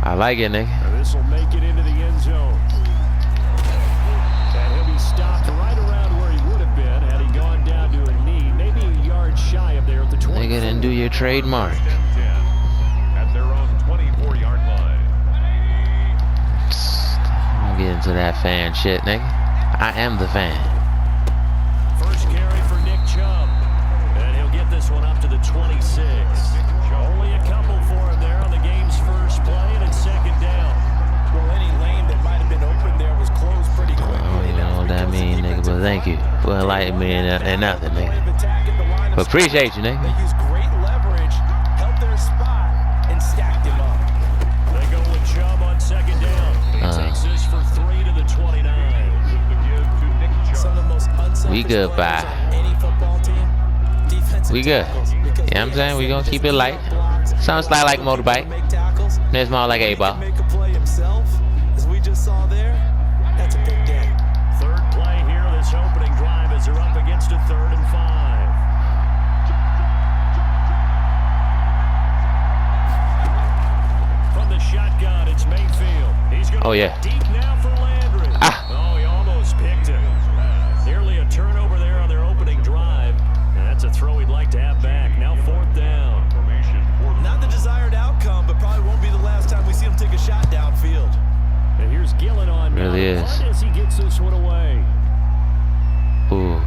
I like it, nigga. This will make it into the end zone. And he'll be stopped right around where he would have been had he gone down to a knee, maybe a yard shy of there at the 20. Nigga didn't do your trademark. At their own 24-yard line. Don't get into that fan shit, nigga. I am the fan. First carry for Nick Chubb. And he'll get this one up to the 26. Only a couple for him there on the game's first play, and it's second down. Well, any lane that might have been open there was closed pretty quickly. I don't even know what that means, nigga, but thank you for enlightening me and nothing, nigga. But appreciate you, nigga. They used great leverage, held their spot, and stacked him up. They go with Chubb on second down. He takes this for 3 to the 29. Some of the most unselfish We good, players bye. on any football team. Defensive We good. tackles, You because know what they I'm saying? We have gonna keep it light. blocks. Sounds like motorbike. Make tackles. It's more like He a ball. can make a play himself, as we just saw there. That's a big day. Third play here, this opening drive as they're up against a 3rd and 5. From the shotgun, it's Mayfield. He's going to deep now for Landry. Oh, he almost picked it. Nearly a turnover there on their opening drive. And that's a throw he'd like to have back. Now 4th down. Not the desired outcome, but probably won't be the last time we see him take a shot downfield. And here's Gillen on Really is. as he gets this one away. Ooh.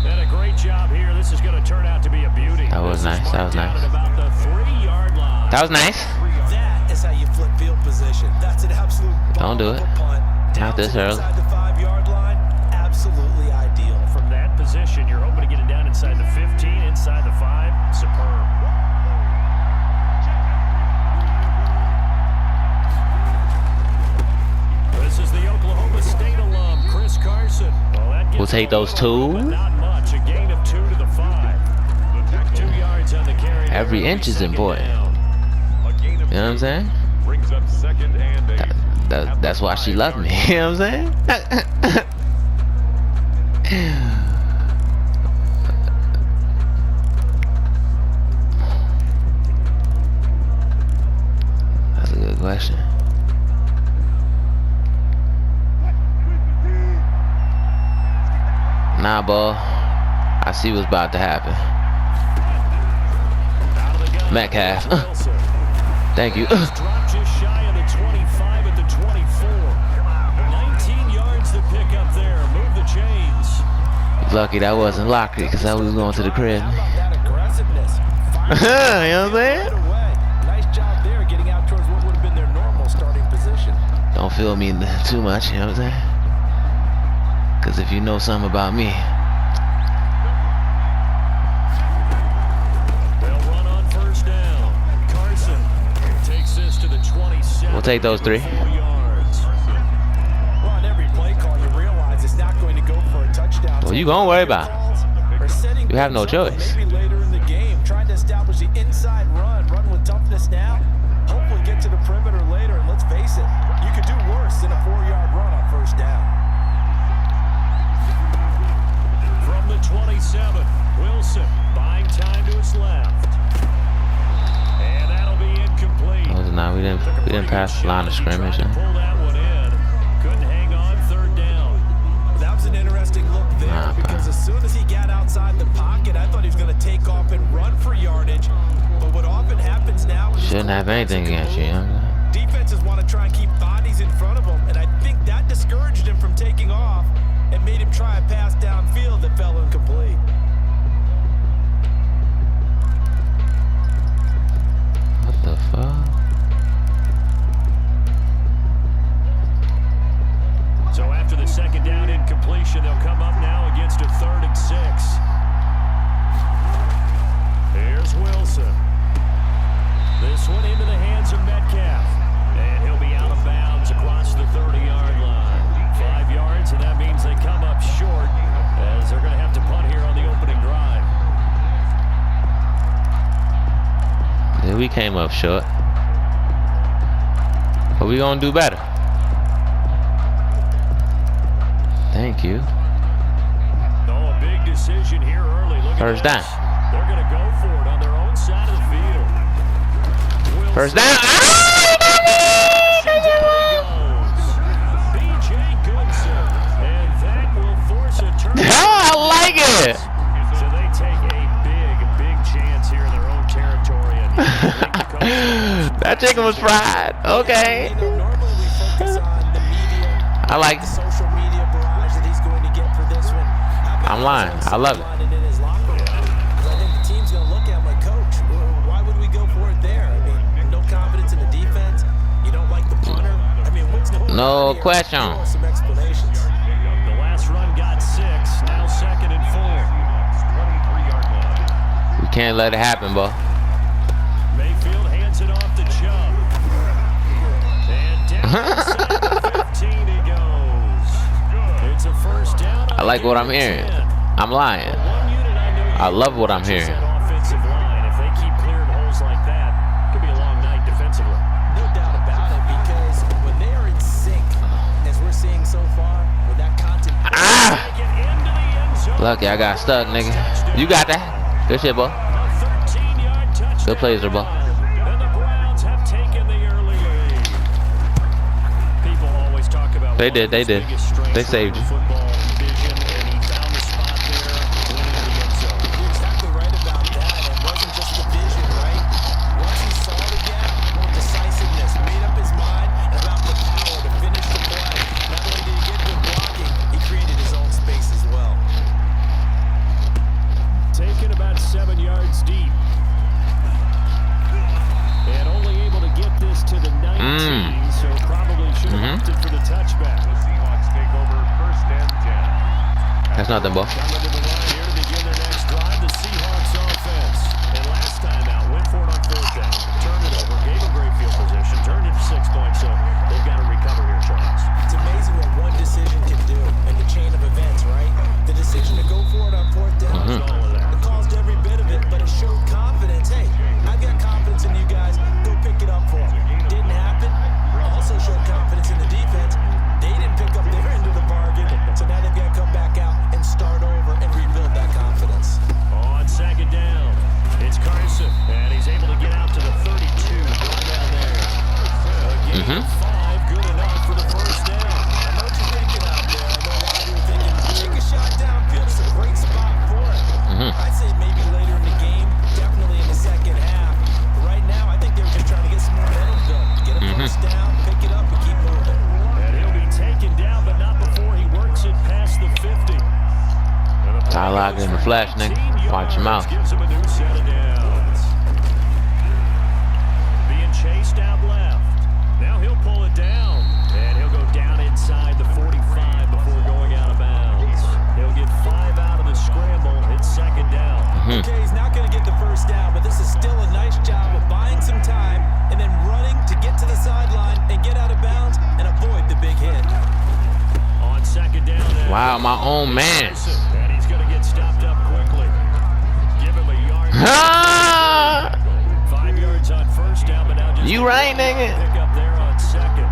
And a great job here. This is going to turn out to be a beauty. That was nice. That was nice. At about the 3-yard line. That was nice. That is how you flip field position. That's an absolute Don't do it. punt. Not this early. Inside the 5-yard line, absolutely ideal. From that position, you're hoping to get it down inside the 15, inside the 5. Superb. This is the Oklahoma State alum, Chris Carson. Well, that gets We'll take those two. but not much. A gain of 2 to the 5. 2 yards on the carry. Every inch is important. You know what I'm saying? Brings up 2nd and 8. That's why she loved me. You know what I'm saying? That's a good question. Nah, ball. I see what's about to happen. Metcalf. Thank you. Dropped just shy of the 25 at the 24. 19 yards to pick up there. Move the chains. Lucky that wasn't Lockery because I was going to the crib. How about that aggressiveness? You know what I'm saying? Right away. Nice job there, getting out towards what would have been their normal starting position. Don't feel me too much, you know what I'm saying? Because if you know something about me, They'll run on first down. Carson takes this to the 27. we'll take those 3. 4 yards. Well, on every play call, you realize it's not going to go for a touchdown. Well, you gonna worry about it. You have no choice. Maybe later in the game, trying to establish the inside run with toughness now. Hopefully get to the perimeter later, and let's face it, you could do worse than a 4-yard run on first down. From the 27, Wilson buying time to his left. And that'll be incomplete. We didn't pass the line of scrimmage. Pull that one in. Couldn't hang on 3rd down. That was an interesting look there because as soon as he got outside the pocket, I thought he was going to take off and run for yardage. But what often happens now is Shouldn't have anything against you, you know what I'm saying? defenses want to try and keep bodies in front of him, and I think that discouraged him from taking off and made him try a pass downfield that fell incomplete. What the fuck? So after the second down incompletion, they'll come up now against a 3rd and 6. Here's Wilson. This one into the hands of Metcalf. And he'll be out of bounds across the 30-yard line. 5 yards, and that means they come up short as they're going to have to punt here on the opening drive. Yeah, we came up short. But we gonna do better. Thank you. No, a big decision here early. Look First down. They're going to go for it on their own side of the field. First down. Ah! That chicken was fried. Okay. You know, normally we focus on the media. I like the social media barrage that he's going to get for this one. I'm lying. I love it. In his locker room. 'Cause I think the team's going to look at him like, Coach, why would we go for it there? I mean, no confidence in the defense. You don't like the punter. I mean, what's going on? No question. Some explanations. The last run got 6. Now 2nd and 4. 23-yard line. We can't let it happen, boy. Mayfield hands it off to Chubb. And down inside the 15 he goes. It's a first down. I like what I'm hearing. I'm lying. I love what I'm hearing. Offensive line. If they keep clearing holes like that, it could be a long night defensively. No doubt about it, because when they are in sync, as we're seeing so far, with that content. Ah! Take it into the end zone. Lucky I got stuck, nigga. You got that. Good shit, boy. A 13-yard touchdown. Good plays, bro. And the Browns have taken the early lead. People always talk about They did. They did. They saved you. Football division, and he found the spot there, winning the end zone. You're exactly right about that. It wasn't just the vision, right? Once he saw the gap, more decisiveness, made up his mind about the power to finish the play. Not only did he get good blocking, he created his own space as well. Taken about 7 yards deep. And only able to get this to the 19, so probably should have opted for the touchback. The Seahawks take over 1st and 10. That's nothing, boy. Coming to the line here to begin their next drive, the Seahawks offense. And last time out, went for it on 4th down, turned it over, gave a great field position, turned it to 6 points, so they've got to recover here, Charles. It's amazing what one decision can do in the chain of events, right? The decision to go for it on 4th down. It caused every bit of it, but it showed confidence. Hey, I've got confidence in you guys. Go pick it up for them. Didn't happen. Also showed confidence in the defense. They didn't pick up their end of the bargain, so now they've got to come back out and start over and rebuild that confidence. On 2nd down, it's Carson, and he's able to get out to the 32, right down there. A gain of 5, good enough for the first down. I know what you're thinking out there. I know a lot of you are thinking, take a shot downfield. It's a great spot for it. I'd say maybe later in the game, definitely in the second half. But right now, I think they're just trying to get some momentum built. Get a first down, pick it up, and keep moving. And he'll be taken down, but not before he works it past the 50. I like it in the flash, nigga. Watch your mouth. Gives him a new set of downs. Being chased out left. Now he'll pull it down, and he'll go down inside the 45 before going out of bounds. He'll get 5 out of the scramble. It's 2nd down. Okay, he's not going to get the first down, but this is still a nice job of buying some time and then running to get to the sideline and get out of bounds and avoid the big hit. On 2nd down. Wow, my own man. And he's going to get stopped up quickly. Give him a yard. 5 yards on 1st down, but now just You right, nigga. pick up there on 2nd.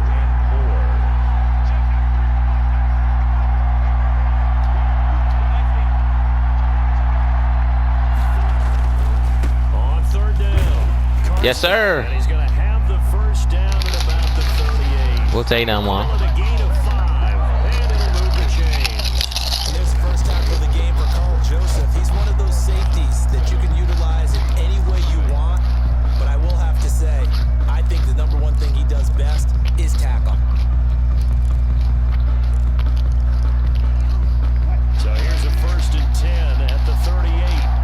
On 3rd down. Carson, Yes, sir. and he's going to have the first down at about the 38. We'll take that one. With a gain of 5, and it'll move the chains. And there's the first tackle of the game for Carl Joseph. He's one of those safeties that you can utilize in any way you want. But I will have to say, I think the number one thing he does best is tackle. So here's a 1st and 10 at the 38.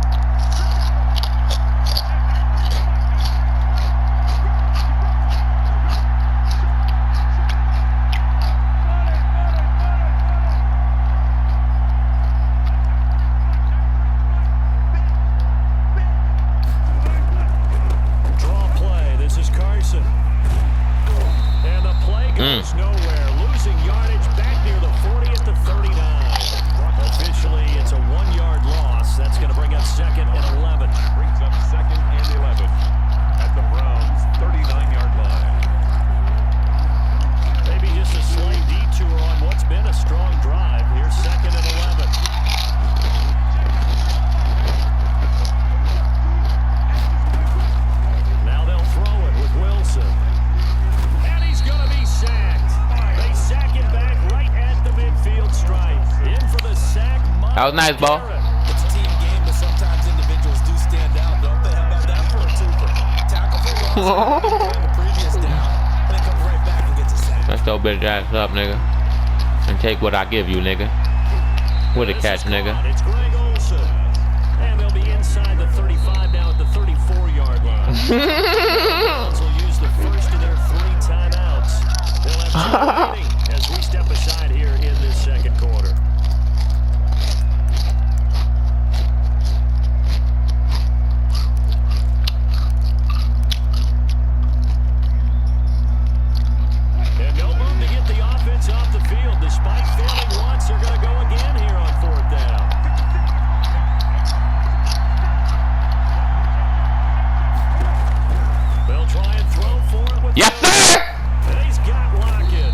Draw play. This is Carson. And the play goes nowhere. Losing yardage back near the 40 at the 39. Officially, it's a 1-yard loss. That's going to bring up 2nd and 11. Brings up 2nd and 11 at the Browns' 39-yard line. Maybe just a slight detour on what's been a strong drive. Here's 2nd and 11. Now they'll throw it with Wilson. And he's going to be sacked. They sack him back right at the midfield stripe. In for the sack. That was nice, ball. It's a team game, but sometimes individuals do stand out, don't they? How about that for a twofer? Tackle for loss. Catch your bitch ass up, nigga. And take what I give you, nigga. With a catch, nigga. It's Greg Olsen. And they'll be inside the 35 now at the 34-yard line. They'll use the first of their 3 timeouts. They'll have 2 remaining as we step aside here in this second quarter. And no move to get the offense off the field. Despite failing once, they're going to go again here on 4th down. They'll try and throw for it with Yes, sir! And he's got Lockett.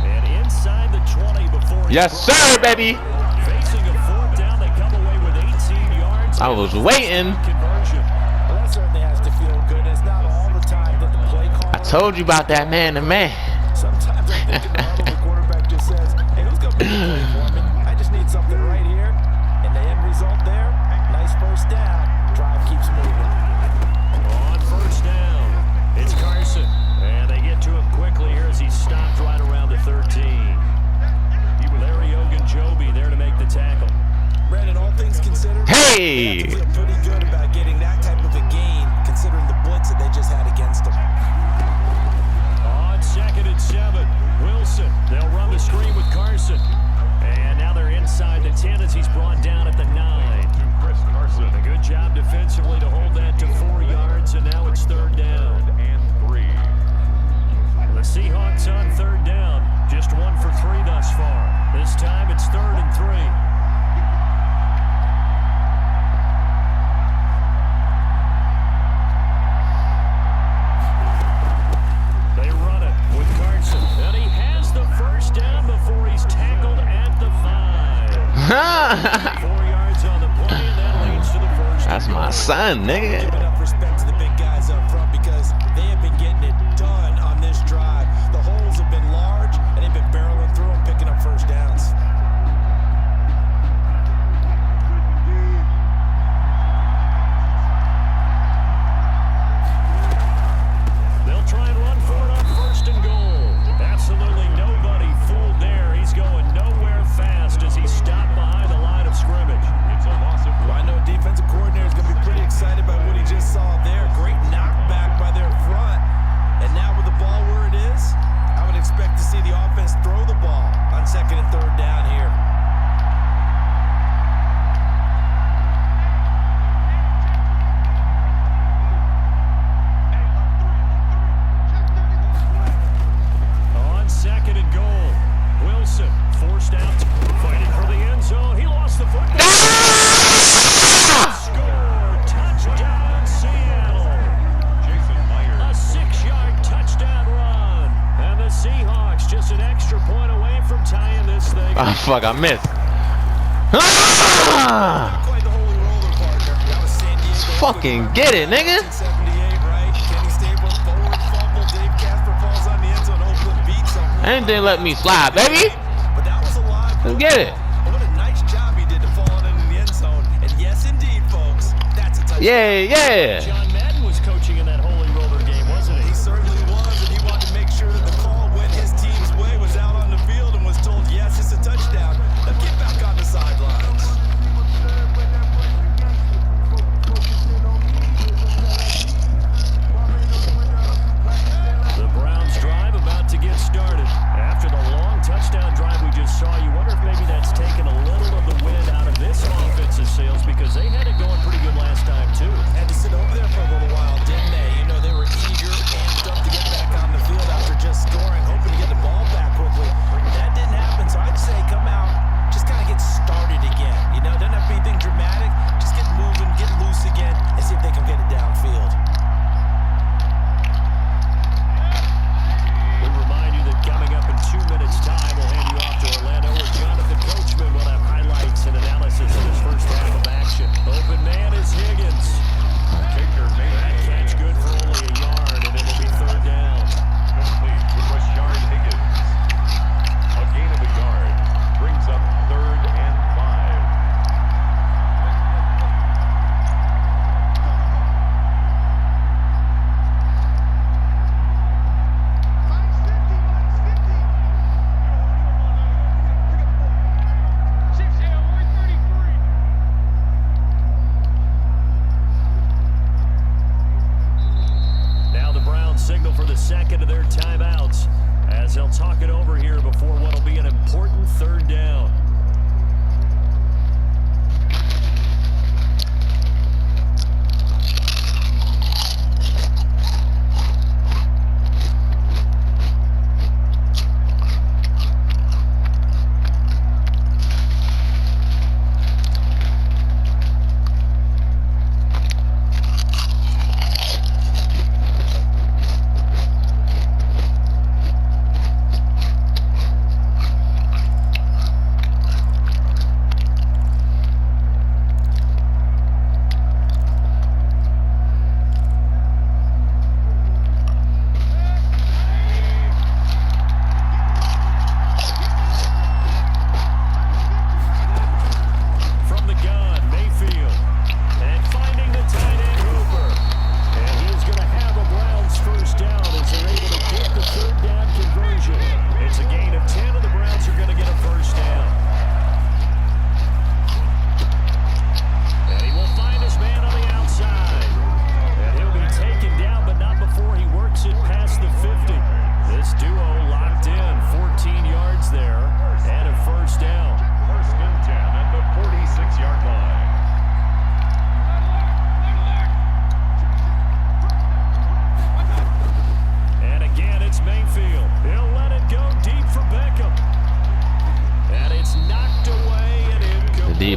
And inside the 20 before he Yes, sir, baby! Facing a 4th down, they come away with 18 yards. I was waiting. Conversion. Well, that certainly has to feel good. It's not all the time that the play call. I told you about that man to man. Sometimes I think in the huddle, the quarterback just says, hey, who's going to be the play for me? I just need something right here. And the end result there, nice first down. Drive keeps moving. On 1st down, it's Carson. And they get to him quickly here as he stopped right around the 13. Larry Ogunjobi there to make the tackle. Brandon, all things considered, Hey! they have to feel pretty good about getting that type of a gain, considering the blitz that they just had against them. On 2nd and 7, Wilson. They'll run the screen with Carson. And now they're inside the 10 as he's brought down at the 9. Chris Carson. A good job defensively to hold that to 4 yards, and now it's 3rd down. And 3. The Seahawks on 3rd down. Just 1 for 3 thus far. This time it's 3rd and 3. They run it with Carson. And he has the 1st down before he's tackled at the 5. 4 yards on the play, and that leads to the 1st. That's my son, nigga. Giving up respect to the big guys up front because they have been getting it done on this drive. The holes have been large, and they've been barreling through them, picking up 1st downs. They'll try and run for it on 1st and goal. Absolutely nobody fooled there. He's going nowhere fast as he stopped behind the line of scrimmage. It's a loss of Well, I know defensive coordinator is going to be pretty excited by what he just saw there. Great knockback by their front. And now with the ball where it is, I would expect to see the offense throw the ball on 2nd and 3rd down here. On 2nd and goal, Wilson forced out, fighting for the end zone. He lost the football. Score! Touchdown, Seattle! Jason Myers. A 6-yard touchdown run. And the Seahawks just an extra point away from tying this thing. Oh, fuck, I missed. Ah! Quite the holy roller, partner. That was San Diego. Fucking get it, nigga. 1978, right? Kenny Stabler, forward fumble. Dave Casper falls on the end zone. Oakland beats him. Anything let me slide, baby. But that was a live Let's get it. What a nice job he did to fall in the end zone. And yes, indeed, folks, that's a touchdown. Yeah. John Madden was coaching in that holy roller game, wasn't he? He certainly was, and he wanted to make sure that the call went his team's way, was out on the field and was told, yes, it's a touchdown. Now get back on the sidelines. The Browns drive about to get started. After the long touchdown drive we just saw, you wonder if maybe that's taken a little of the wind out of this offensive sails because they had it going pretty good last time too. Had to sit over there for a little while, didn't they? You know, they were eager, amped up to get back on the field after just scoring, hoping to get the ball back quickly. That didn't happen, so I'd say come out, just kind of get started again. You know, doesn't have to be anything dramatic. Just get moving, get loose again, and see if they can get it downfield. We remind you that coming up in 2 minutes' time, we'll hand you off to Orlando where Jonathan Coachman will have highlights and analysis of his first half of action. Open the second of their timeouts as they'll talk it over here before what will be an important third down.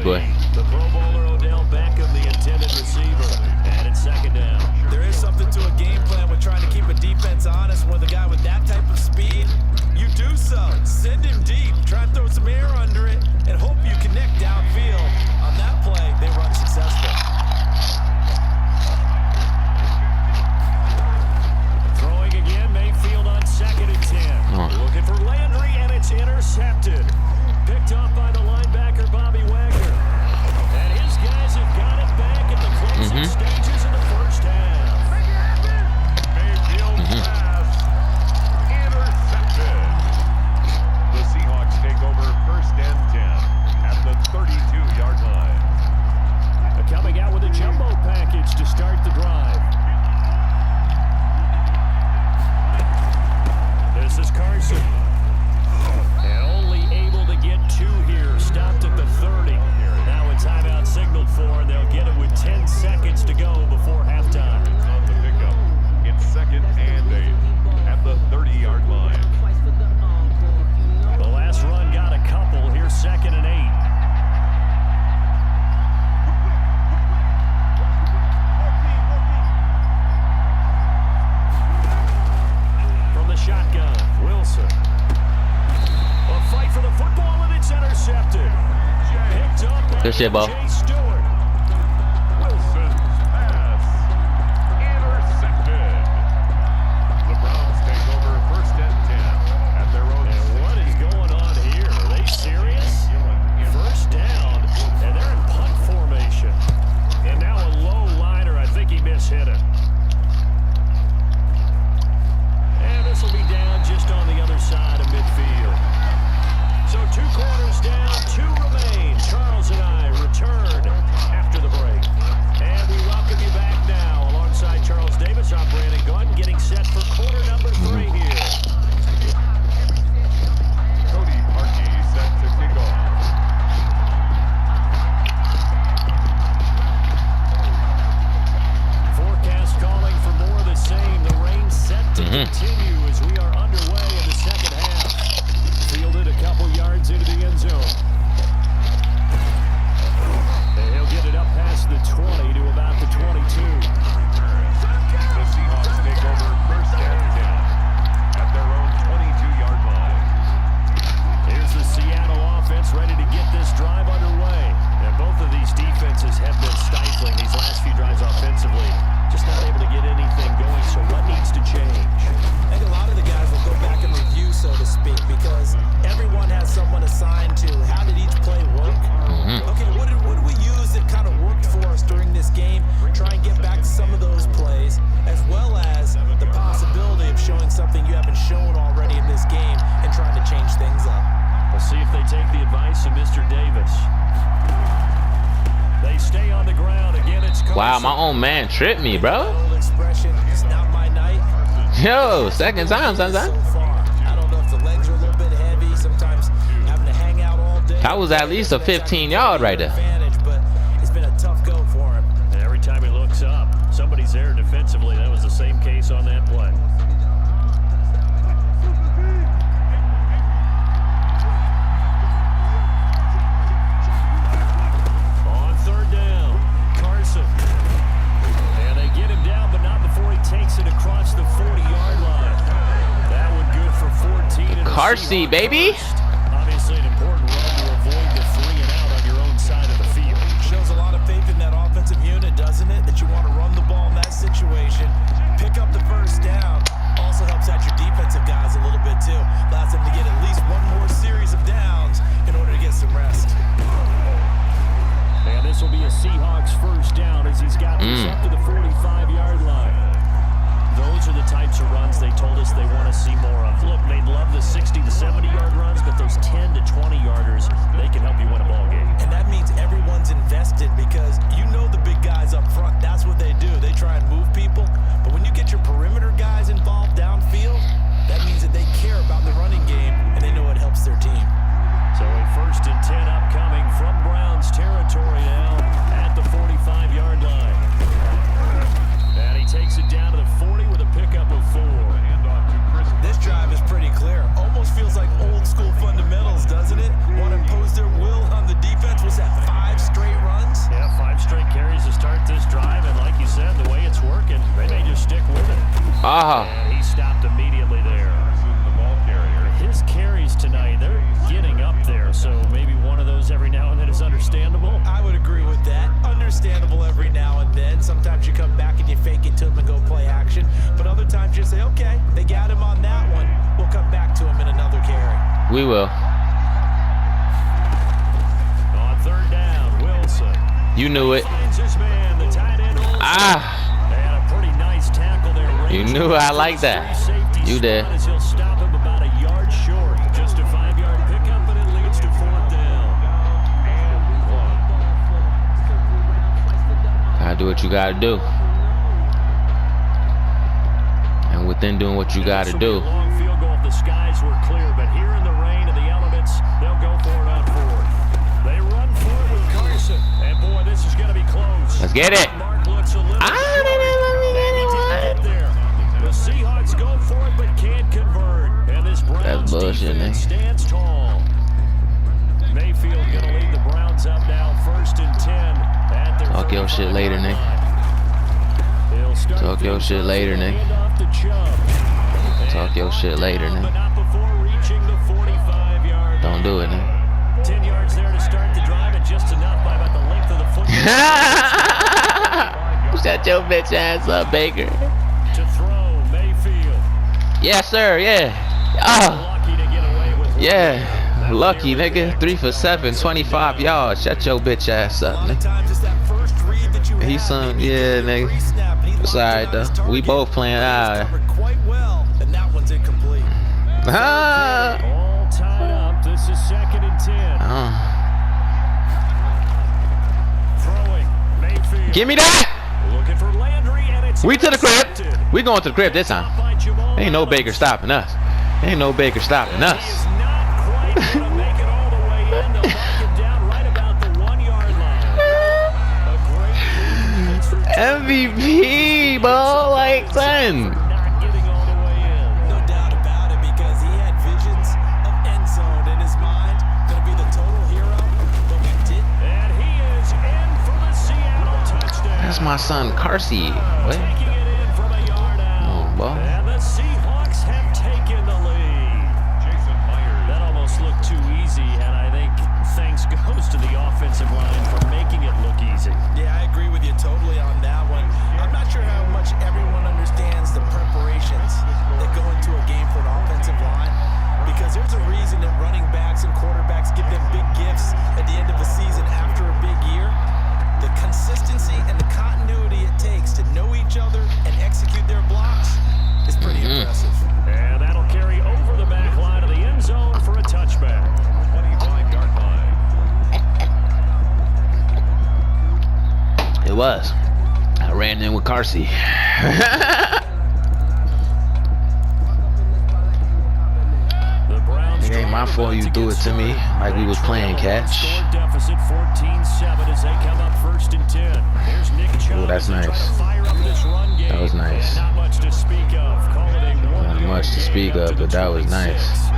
Boy. The Pro Bowler Odell Beckham, the intended receiver, and it's second down. There is something to a game plan with trying to keep a defense honest. With a guy with that type of speed, you do so. Send him deep, try and throw some air under it, and hope you connect downfield. On that play, they run successful. Throwing again, Mayfield on 2nd and 10. Looking for Landry, and it's intercepted. Picked off by the linebacker, Bobby Wagner. And his guys have got it back at the closing stages of the first half. Mayfield pass intercepted. The Seahawks take over 1st and 10 at the 32-yard line. Coming out with a jumbo package to start the drive. This is Carson. And only able to get 2 here. Stopped at the 30. Now a timeout signaled for, and they'll get it with 10 seconds to go before halftime. On the pickup, it's 2nd and 8 at the 30-yard line. The last run got a couple. Here's 2nd and 8. From the shotgun, Wilson. A fight for the football, and it's intercepted. Picked up by Good shit, Bo. Jay Stewart. Wilson's pass intercepted. The Browns take over 1st and 10 at their own. And what is going on here? Are they serious? First down, and they're in punt formation. And now a low liner. I think he mishit it. And this will be down just on the other side of midfield. So 2 quarters down, 2 remain. Charles and I return after the break. And we welcome you back now. Alongside Charles Davis, I'm Brandon Gunn, getting set for quarter number 3 here. Cody Parkey set to kick off. Forecast calling for more of the same. The rain set to continue as we are underway in the second half. Fielded a couple yards into the end zone. And he'll get it up past the 20 to about the 22. The Seahawks take over 1st and 10 at their own 22-yard line. Here's the Seattle offense ready to get this drive underway. And both of these defenses have been stifling these last few drives offensively. Just not able to get anything going, so what needs to change? I think a lot of the guys will go back and review, so to speak, because everyone has someone assigned to how did each play work. Okay, what did we use that kind of worked for us during this game? Try and get back to some of those plays, as well as the possibility of showing something you haven't shown already in this game and trying to change things up. We'll see if they take the advice of Mr. Davis. They stay on the ground. Again, it's Carson. Wow, my own man tripped me, bro. Old expression, it's not my night. Yo, second time, son. So far. I don't know if the legs are a little bit heavy. Sometimes having to hang out all day. That was at least a 15-yard right there. Advantage, but it's been a tough go for him. And every time he looks up, somebody's there defensively. That was the same case on that play. On third down, Carson. And they get him down, but not before he takes it across the 40-yard line. That one good for 14. And Carsey, baby. Obviously an important run to avoid the 3 and out on your own side of the field. Shows a lot of faith in that offensive unit, doesn't it? That you want to run the ball in that situation. Pick up the first down. Also helps out your defensive guys a little bit too. Allows them to get at least one more series of downs in order to get some rest. And this will be a Seahawks first down as he's got this up to the 45-yard line. Those are the types of runs they told us they want to see more of. Look, they love the 60 to 70-yard runs, but those 10 to 20-yarders, they can help you win a ball game. And that means everyone's invested because you know the big guys up front. That's what they do. They try and move people. But when you get your perimeter guys involved downfield, that means that they care about the running game and they know it helps their team. So a 1st and 10 upcoming from Browns territory now at the 45-yard line. And he takes it down to the 40 with a pickup of 4. This drive is pretty clear. Almost feels like old school fundamentals, doesn't it? Want to impose their will on the defense. Was that 5 straight runs? Yeah, 5 straight carries to start this drive. And like you said, the way it's working, they may just stick with it. And he stopped immediately there. His carries tonight, they're getting up there. So maybe one of those every now and then is understandable. I would agree with that. Understandable every now and then. Sometimes you come back and you fake it to him and go play action. But other times you say, okay, they got him on that one. We'll come back to him in another carry. We will. On third down, Wilson. You knew it. Finds his man, the tight end Olsen. And a pretty nice tackle there. You knew I like that. You did. As he'll stop him about a yard short. Just a 5-yard pickup, but it leads to 4th down. Gotta do what you gotta do. And within doing what you gotta do. Long field goal if the skies were clear, but here in the rain and the elements, they'll go for it on 4th. They run for it with Carson. And boy, this is going to be close. Let's get it. Mark looks a little short. There. The Seahawks go for it, but can't convert. And this Browns defense stands tall. Mayfield going to lead the Browns up now, 1st and 10 at their Talk your shit later, Nick. Talk your shit later, Nick. Talk your shit later, Nick. Don't do it, Nick. 10 yards there to start the drive, and just enough by about the length of the football. Shut your bitch ass up, Baker. To throw, Mayfield. Yes, sir. Yeah. Lucky to get away with Yeah. Lucky, nigga. 3 for 7, 25 yards. Shut your bitch ass up, nigga. He's some, yeah, nigga. It's alright though. We both playing Quite well, and that one's incomplete. all tied up. This is 2nd and 10. Throwing, Mayfield. Give me that. Looking for Landry, and it's We to the crib. intercepted. We going to the crib this time. By Jamal Ain't no Adams. Baker stopping us. Ain't no Baker stopping He us. is not quite going to make it all the way in. They'll mark him down right about the 1-yard line. A great move for MVP, bro. Like, son. not getting all the way in. No doubt about it, because he had visions of end zone in his mind. Gonna be the total hero, but we didn't. And he is in for the Seattle touchdown. That's my son, Carsey. What? Taking it in from a yard out. Ball. And the Seahawks have taken the lead. That almost looked too easy, and I think thanks goes to the offensive line for making it look easy. Yeah, I agree with you totally on that one. I'm not sure how much everyone understands the preparations that go into a game for an offensive line, because there's a reason that running backs and quarterbacks give them big gifts at the end of a season after a big year. The consistency and the continuity it takes to know each other and execute their blocks is pretty impressive. And that'll carry over the back line of the end zone for a touchback. 25-yard line. It was. I ran in with Carsey. my fault you threw it to me like we was playing catch. Score deficit 14-7 as they come up 1st and 10. Here's Nick Chubb. Ooh, that's as they try to nice. fire up this run game. That was nice. And not much to speak of. Call it a Not one-yard much to gain speak up of, to but the that was 26. nice.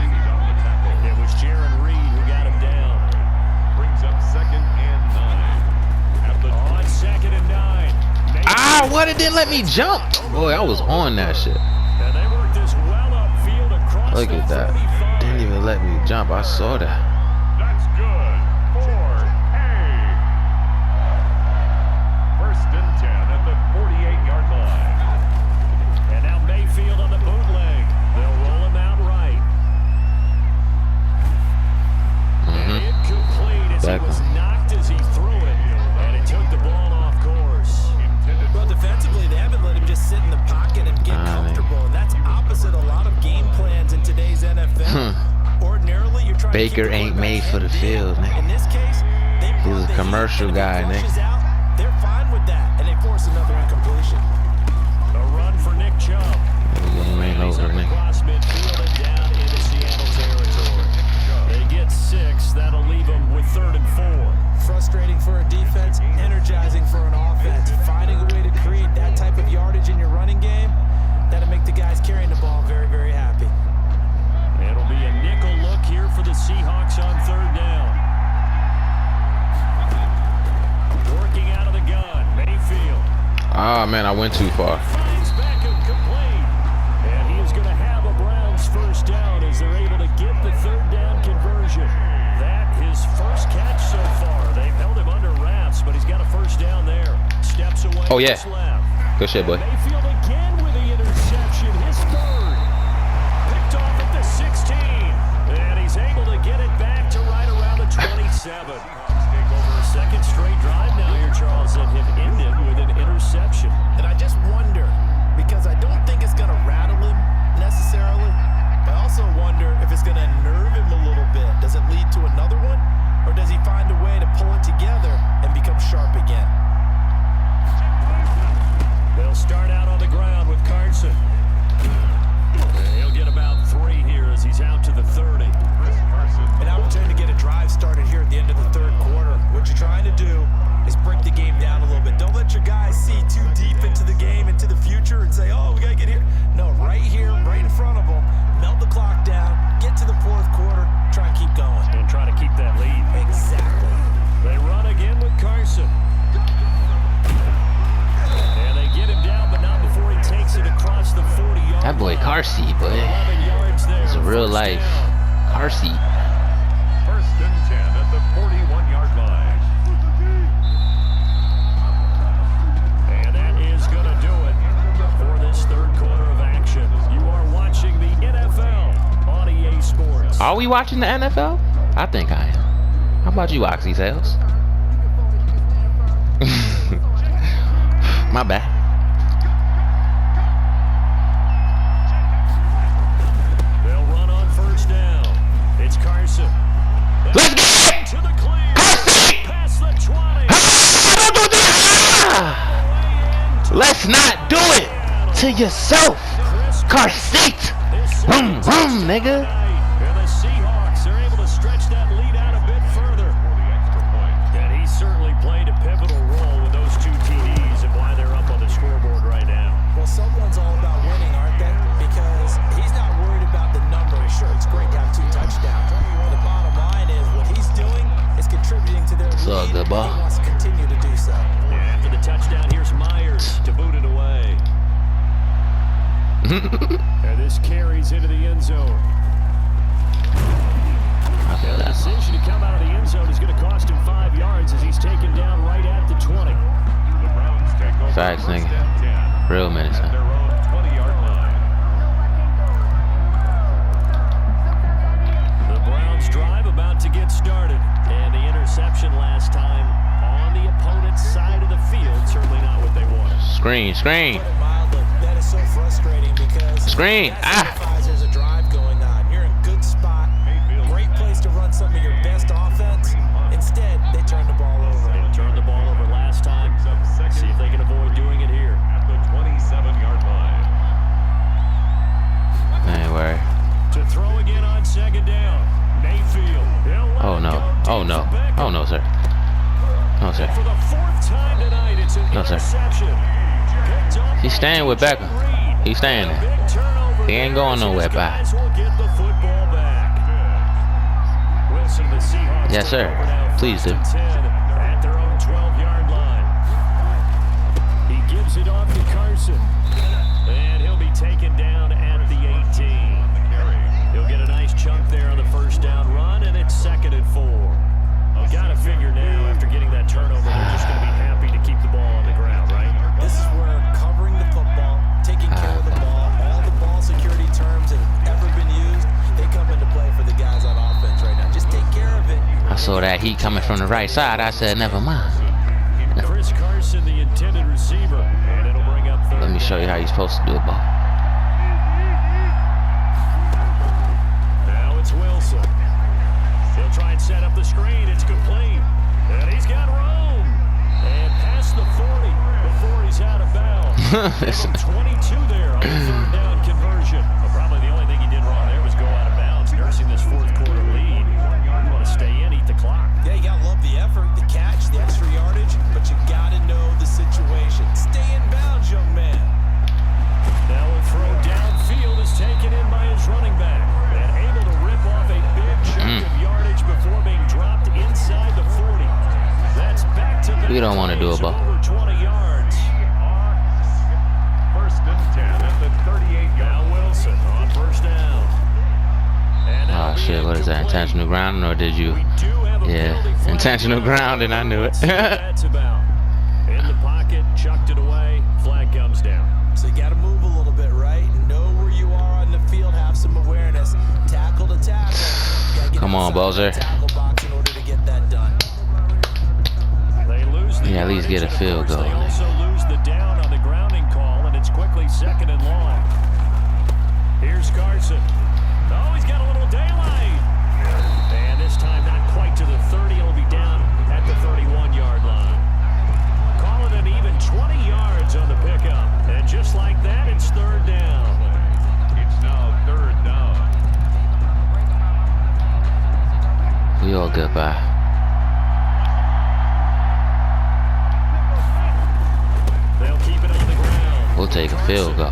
It was Jaron Reed who got him down. Brings up 2nd and 9. At the On 2nd and 9. Ah, what? It didn't let me jump. Boy, I was on that shit. And they worked this well upfield across Look the at that. 35. Didn't even let me jump. I saw that. That's good for Hay. 1st and 10 at the 48-yard line. And now Mayfield on the bootleg. They'll roll him out right. And incomplete as Back he was one. knocked as he threw it. And it took the ball off course. Well, defensively, they haven't let him just sit in the pocket and get comfortable. And that's opposite a lot of game plans in today's NFL. Ordinarily, you're trying Baker to keep the ain't quarterback made for the head field, down. nigga. In this case, they He's brought a the commercial heat, and if guy, he nigga. flushes out, they're fine with that, and they force another incompletion. A run for Nick Chubb. Game ain't He's over, up nigga. across midfield and down into Seattle territory. They get 6. That'll leave them with 3rd and 4. Frustrating for a defense, energizing for an offense. Finding a way to create that type of yardage in your running game, that'll make the guys carrying the ball very, very happy. It'll be a nickel look here for the Seahawks on 3rd down. Working out of the gun, Mayfield. Ah, man, I went too far. Finds Beckham complete. And he is going to have a Browns 1st down as they're able to get the 3rd down conversion. That his first catch so far. They've held him under wraps, but he's got a 1st down there. Steps away. Oh, yeah. his left. Good shit, boy. Mayfield again with the interception, his 3rd. Picked off at the 16. And he's able to get it back to right around the 27. Take over a 2nd straight drive now here, Charles, and have ended with an interception. And I just wonder, because I don't think it's going to rattle him necessarily, but I also wonder if it's going to nerve him a little bit. Does it lead to another one, or does he find a way to pull it together and become sharp again? They'll start out on the ground with Carson. He'll get about 3 here as he's out to the 30. An opportunity to get a drive started here at the end of the 3rd quarter. What you're trying to do is break the game down a little bit. Don't let your guys see too deep into the game, into the future, and say, oh, we got to get here. No, right here, right in front of them, melt the clock down, get to the 4th quarter, try and keep going. And try to keep that lead. Exactly. They run again with Carson. And they get him down, but not before he takes it across the 40-yard That boy line. Carsey, boy. 11 yards there. It's a real 1st life down. Carsey. 1st and 10 at the 41-yard line. And that is going to do it for this 3rd quarter of action. You are watching the NFL on EA Sports. Are we watching the NFL? I think I am. How about you, Oxytails? My bad. They'll run on 1st down. It's Carson. Let's get it! To the clear. Past the 20. Don't do that! Let's not do it to yourself, car seat. Boom, boom, nigga. And the Seahawks are able to stretch that lead out a bit further. And he certainly played a pivotal role with those 2 TDs and why they're up on the scoreboard right now. Well, someone's all about winning, aren't they? Because he's not worried about the number. Sure, it's great to have 2 touchdowns. But the bottom line is what he's doing is contributing to their all lead. good, ball. He wants to continue to do so. And after the touchdown, here's Myers to boot it away. And this carries into the end zone. I feel The that. decision to come out of the end zone is going to cost him 5 yards as he's taken down right at the 20. The Browns take over Facts, 1st nigga. and 10 Real minutes, at their huh? own 20-yard line. The Browns drive about to get started. And the interception last time on the opponent's side of the field, certainly not what they wanted. Screen, screen. Put it mildly, that is so frustrating because Screen. that signifies there's a drive going on. You're in a good spot, great place to run some of your best offense. Instead, they turn the ball over. They turned the ball over last time. See if they can avoid doing it here. At the 27-yard line. Ain't worry. To throw again on 2nd down. sir. He's staying with Beckham. He's staying there. He ain't going nowhere, bye. Yes, sir. Please do. At their own 12-yard line. He gives it off to Carson. And he'll be taken down at the 18. He'll get a nice chunk there on the first down run, and it's 2nd and 4. You got to figure now, after getting that turnover, they're just going to be happy to keep the ball on the ground, right? This is where covering the football, taking care of the ball, all the ball security terms that have ever been used, they come into play for the guys on offense right now. Just take care of it. I saw that heat coming from the right side. I said, never mind. Chris Carson, the intended receiver, and it'll bring up 3rd. Let me show you how you're supposed to do a ball. Now it's Wilson. He'll try and set up the screen. It's complete. And he's got room. And past the 40 before he's out of bounds. 22 there on the 3rd down conversion. Well, probably the only thing he did wrong there was go out of bounds, nursing this 4th quarter lead. You want to stay in, eat the clock. Yeah, you got to love the effort, the catch, the extra yardage, but you got to know the situation. Stay in bounds, young man. Now a throw downfield is taken in by his running back. And able to rip off a big chunk of yardage before being dropped inside the 40. That's back to back. We don't want to do a ball. Over 20 yards. 1st and 10 at the 38-yard. Now Wilson on 1st down. And Oh shit, what is that? Intentional grounding, or did you? we do have a Yeah, penalty flag. intentional grounding. I knew it. Let's see what that's about. In the pocket, chucked it away. Flag comes down. So you got to move a little bit, right? Know where you are on the field, have some awareness. Tackle to tackle. You gotta get Come on, outside Bozer. the tackle box in order to get that done. They lose the Yeah, at least get a yardage, and field of course, goal. They also lose the down on the grounding call, and it's quickly 2nd and long. Here's Carson. Oh, he's got a little daylight. And this time not quite to the 30. He'll be down at the 31-yard line. Call it an even 20 yards on the pickup. And just like that, it's 3rd down. It's now 3rd down. We all good, bye. They'll keep it on the ground. We'll take a field goal.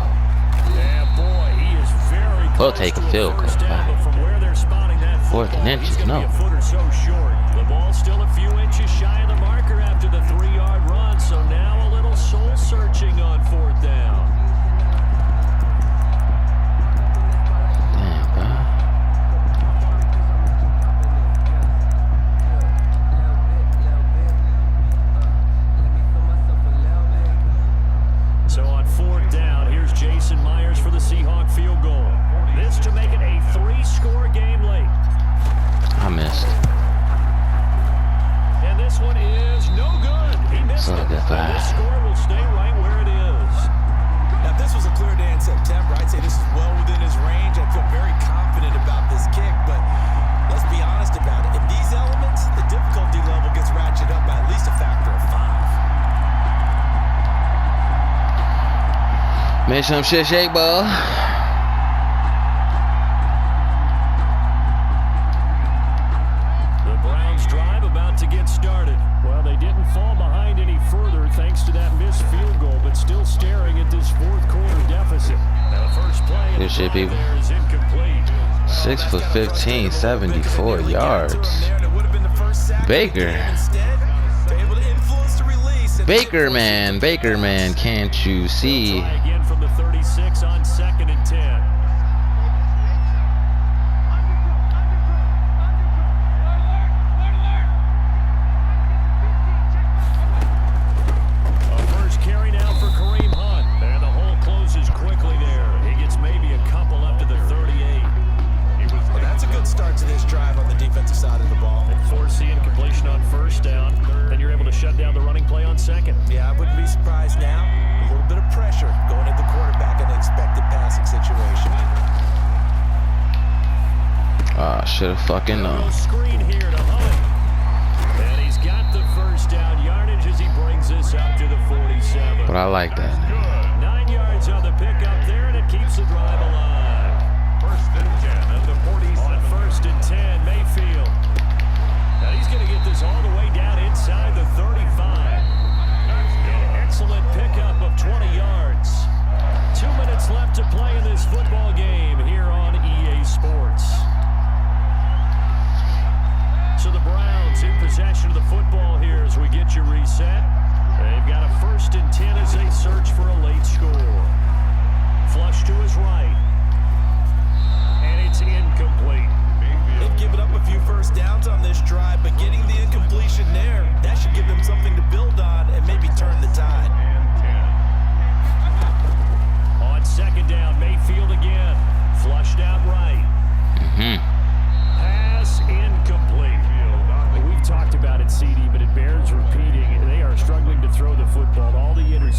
Yeah, boy, he is very We'll close take a to field goal, first down, bye. but from where they're spotting that 4th and football, inches, he's gonna no. be a foot or so short. The ball's still a few inches shy of the marker after the 3-yard run, so now a little soul searching on 4th down. Damn, bye. So on 4th down, here's Jason Myers for the Seahawk field goal. This to make it a 3-score game late. I missed. And this one is no good. He missed So it. good, And bye. this score will stay right where it is. Now, if this was a clear day in September, I'd say this is well within his range. I feel very confident about this kick, but let's be honest about it. In these elements, the difficulty level gets ratcheted up by at least a factor of 5. Make some shit shake, ball. The Browns drive about to get started. Well, they didn't fall behind any further thanks to that missed field goal, but still staring at this 4th quarter deficit. Now the first play of Good the shit, drive people. there is incomplete. 6'15", 74 yards. Baker. Baker man, can't you see? Try again from the 36 on 2nd and 10. A first carry now for Kareem Hunt. And the hole closes quickly there. He gets maybe a couple up to the 38. Well, that's a good start to this drive on the defensive side of the ball. Forcing completion on 1st down. Then you're able to shut down the running play on 2nd. Yeah, I wouldn't be surprised now. A little bit of pressure going at the quarterback in an expected passing situation. Ah, should've fucking known. Little screen here to Hunt. And he's got the first down yardage as he brings this up to the 47. But I like that. 9 yards on the pickup there, and it keeps the drive alive. 1st and 10 at the 47. On 1st and 10, Mayfield. Now he's going to get this all the way down inside the 35. An excellent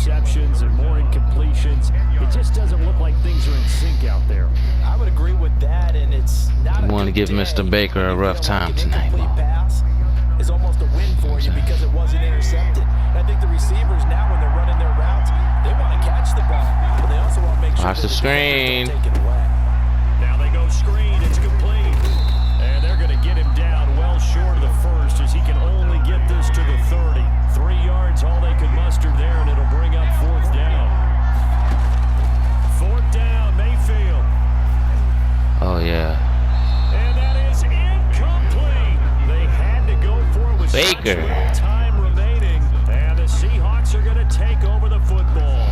interceptions and more incompletions. It just doesn't look like things are in sync out there. I would agree with that, and it's not. You want to give Mr. Baker a rough time tonight, Incomplete bro. pass is almost a win for you because it wasn't intercepted. And I think the receivers now, when they're running their routes, they want to catch the ball, but they also want to make sure Watch that the screen. defenders don't take it away. Now they go screen. It's complete. And they're going to get him down well short of the first as he can only get this to the 30. 3 yards, all they could muster there, and it'll bring up 4th down. 4th down, Mayfield. Oh yeah. And that is incomplete. They had to go for it with Baker. such little time remaining. And the Seahawks are going to take over the football.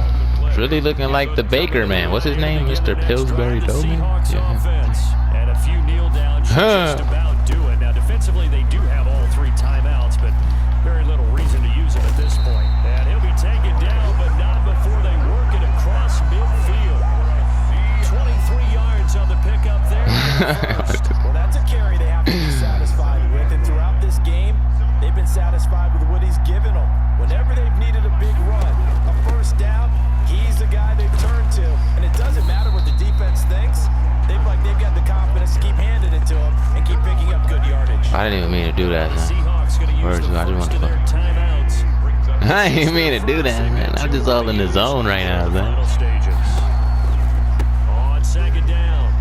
It's really looking like the Baker man. What's his name? Mr. Pillsbury Bowman? Seahawks Yeah. offense. And a few kneel downs should just about do it. Now defensively they do have all 3 timeouts, but very little reason to use them at this point. And he'll be taken down, but not before they work it across midfield. 23 yards on the pickup there. Well, that's a carry they have to be satisfied with, and throughout this game, they've been satisfied with what he's given them. Whenever they've needed a big run, a first down, he's the guy they've turned to, and it doesn't matter what the defense thinks. They've got the confidence to keep handing it to him and keep picking up good yardage. I didn't even mean to do that, man. Seahawks going to use Where's the I just first want of to their fuck. timeouts. I didn't even mean to do that, man. I'm just all in the zone right now, man. Final stages. On 2nd down,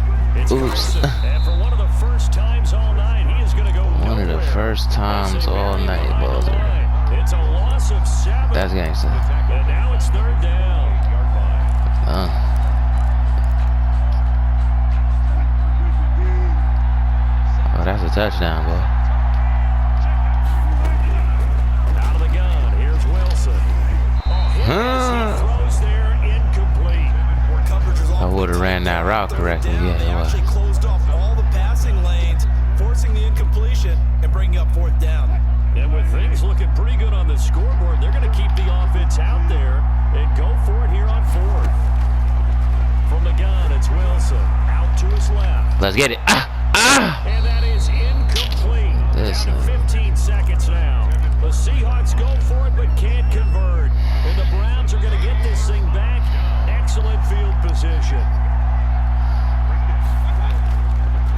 it's Oops. Carson. And for one of the first times all night, he is going to go One of the nowhere. first times all night, Behind the Bowser. line. It's a loss of 7. That's gangster. And now it's 3rd down. Oh, that's a touchdown, boy. Out of the gun, here's Wilson. He throws there, incomplete. Coverage was all I would've ran that protected route on 3rd correctly, down. yeah, They it was. actually closed off all the passing lanes, forcing the incompletion and bringing up 4th down. And with things looking pretty good on the scoreboard, they're going to keep the offense out there and go for it here on 4th. From the gun, it's Wilson. Out to his left. Let's get it. And that is incomplete. This Down to thing. 15 seconds now. The Seahawks go for it but can't convert. And the Browns are going to get this thing back. Excellent field position.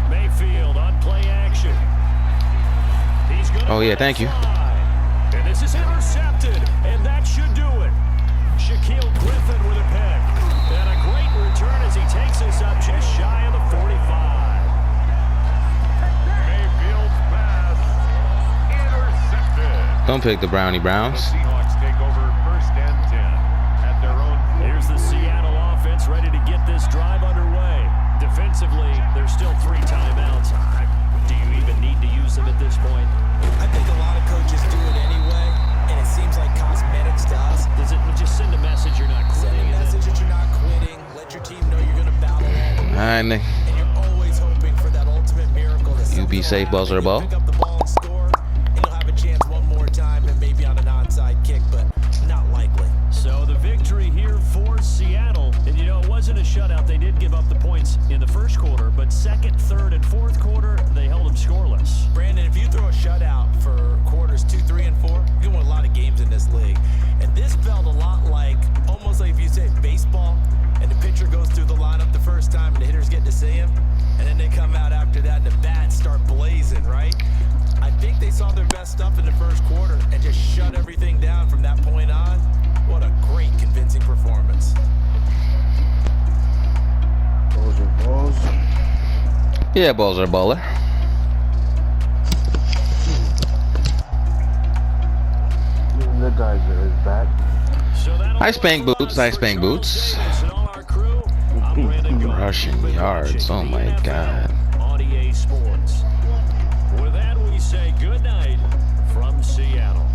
Mayfield on play action. He's gonna Oh, yeah, thank you. fly. And this is intercepted, and that should do it. Shaquille Griffin with a pick. And a great return as he takes us up just shy of the 45. Mayfield's pass intercepted. Don't pick the Brownie The Browns. Seahawks take over 1st and 10 at their own. Here's the Seattle offense ready to get this drive underway. Defensively, there's still 3 timeouts. Do you even need to use them at this point? I think a lot of coaches do it anyway, and it seems like cosmetics to us. Does it just send a message you're not Send quitting? a message that you're not quitting. Let your team know you're going to battle all the way. Alright, nigga. And you're always hoping for that ultimate miracle. That You be something will safe, happen, Buzzer you'll Ball. Pick up the ball and score, and you'll have a chance one more time, and maybe on an onside kick, but not likely. So the victory here for Seattle. And you know, it wasn't a shutout. They did give up the points in the first quarter, but 2nd, 3rd, and 4th quarter, they held them scoreless. Brandon, if you throw a shutout for quarters 2, 3, and 4, you can win a lot of games in this league. And this felt a lot like, almost like if you say baseball, and the pitcher goes through the lineup the first time, and the hitters get to see him, and then they come out after that, and the bats start blazing, right? I think they saw their best stuff in the first quarter and just shut everything down from that point on. What a great, convincing performance. Those are balls. Yeah, balls are baller. Even the Geyser is back. So that'll I spank close boots, us I for spank Charles boots. Davis and all our crew. I'm Brandon Gaudin. Rushing You've been yards, watching oh my the God. NFL on EA Sports. With that, we say good night from Seattle.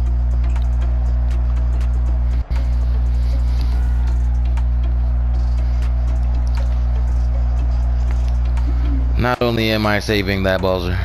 Not only am I saving that buzzer,